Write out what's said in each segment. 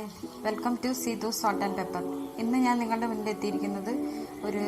Hi, welcome to Seethu salt and pepper. ഇന്ന് ഞാൻ നിങ്ങളുടെ മുന്നിൽ എത്തിയിരിക്കുന്നത് ഒരു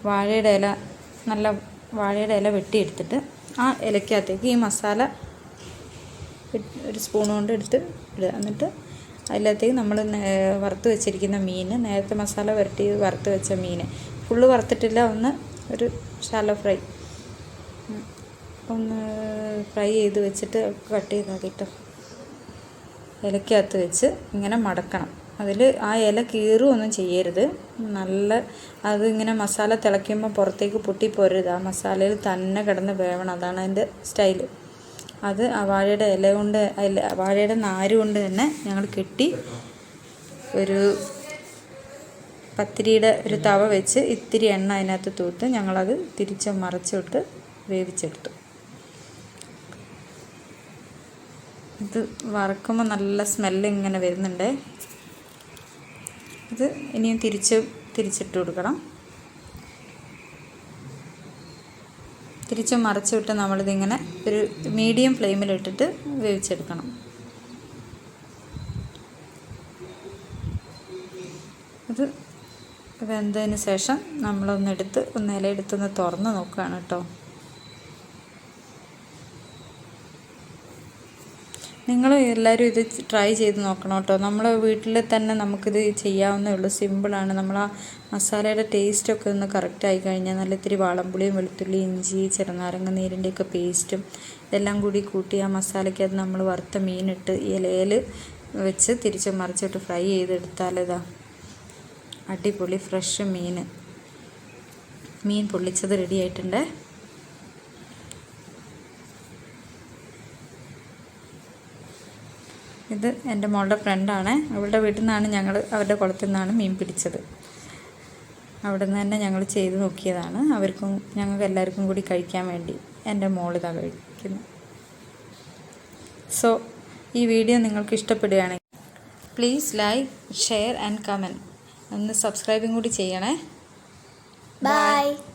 വാഴയുടെ ഇല, നല്ല വാഴയുടെ ഇല വെട്ടിയെടുത്തിട്ട് ആ ഇലക്കകത്തേക്ക് ഈ മസാല ഒരു സ്പൂൺ കൊണ്ട് എടുത്ത് ഇടുക. എന്നിട്ട് അതിനകത്തേക്ക് നമ്മൾ വറുത്ത് വെച്ചിരിക്കുന്ന മീൻ, നേരത്തെ മസാല പുരട്ടി വറുത്ത് വെച്ച മീൻ ഫുള്ള് വറുത്തിട്ടില്ല, ഒരു ഷാലോ ഫ്രൈ ഫ്രൈ ചെയ്ത് വെച്ചിട്ട് കട്ട് ചെയ്താക്കിയിട്ട് ഇലക്കകത്ത് വെച്ച് ഇങ്ങനെ മടക്കണം. അതിൽ ആ ഇല കീറുകയൊന്നും ചെയ്യരുത്. അതിങ്ങനെ മസാല തിളയ്ക്കുമ്പോൾ പുറത്തേക്ക് പൊട്ടിപ്പോരുത്. ആ മസാലയിൽ തന്നെ കിടന്ന് വേവണം. അതാണ് അതിൻ്റെ സ്റ്റൈല്. അത് ആ വാഴയുടെ ഇല കൊണ്ട്, വാഴയുടെ നാര് കൊണ്ട് തന്നെ ഞങ്ങൾ കെട്ടി ഒരു പത്തിരിയുടെ ഒരു തവ വെച്ച് ഇത്തിരി എണ്ണ അതിനകത്ത് തൂത്ത് ഞങ്ങളത് തിരിച്ച് മറിച്ചിട്ട് വേവിച്ചെടുത്തു. ഇത് വറക്കുമ്പോൾ നല്ല സ്മെല്ല് ഇങ്ങനെ വരുന്നുണ്ട്. ഇത് ഇനിയും തിരിച്ചിട്ട് കൊടുക്കണം. തിരിച്ച് മറിച്ചിട്ട് നമ്മളിതിങ്ങനെ ഒരു മീഡിയം ഫ്ലെയിമിലിട്ടിട്ട് വേവിച്ചെടുക്കണം. ഇത് വെന്തതിന് ശേഷം നമ്മളൊന്നെടുത്ത് ഇലയെടുത്തൊന്ന് തുറന്ന് നോക്കുകയാണ് കേട്ടോ. നിങ്ങൾ എല്ലാവരും ഇത് ട്രൈ ചെയ്ത് നോക്കണം കേട്ടോ. നമ്മൾ വീട്ടിൽ തന്നെ നമുക്കിത് ചെയ്യാവുന്നേ ഉള്ളൂ. സിമ്പിളാണ്. നമ്മൾ ആ മസാലയുടെ ടേസ്റ്റൊക്കെ ഒന്ന് കറക്റ്റായി കഴിഞ്ഞാൽ നല്ല ഇത്തിരി വാളംപുളിയും വെളുത്തുള്ളി, ഇഞ്ചി, ചെറുനാരങ്ങ നീരിൻ്റെയൊക്കെ പേസ്റ്റും ഇതെല്ലാം കൂടി കൂട്ടി ആ മസാലയ്ക്കകത്ത് നമ്മൾ വറുത്ത മീനിട്ട് ഇലയിൽ വെച്ച് തിരിച്ച് മറിച്ചിട്ട് ഫ്രൈ ചെയ്തെടുത്താലിതാ അടിപൊളി ഫ്രഷ് മീൻ പൊള്ളിച്ചത് റെഡി ആയിട്ടുണ്ട്. ഇത് എൻ്റെ മോളുടെ ഫ്രണ്ടാണ്. അവളുടെ വീട്ടിൽ നിന്നാണ് അവരുടെ കുളത്തിൽ നിന്നാണ് മീൻ പിടിച്ചത്. അവിടെ നിന്ന് തന്നെ ഞങ്ങൾ ചെയ്ത് നോക്കിയതാണ്. ഞങ്ങൾക്ക് എല്ലാവർക്കും കൂടി കഴിക്കാൻ വേണ്ടി എൻ്റെ മോളിതാ കഴിക്കുന്നു. സോ ഈ വീഡിയോ നിങ്ങൾക്ക് ഇഷ്ടപ്പെടുകയാണെങ്കിൽ please like, share and comment. ഒന്ന് സബ്സ്ക്രൈബും കൂടി ചെയ്യണേ. ബൈ.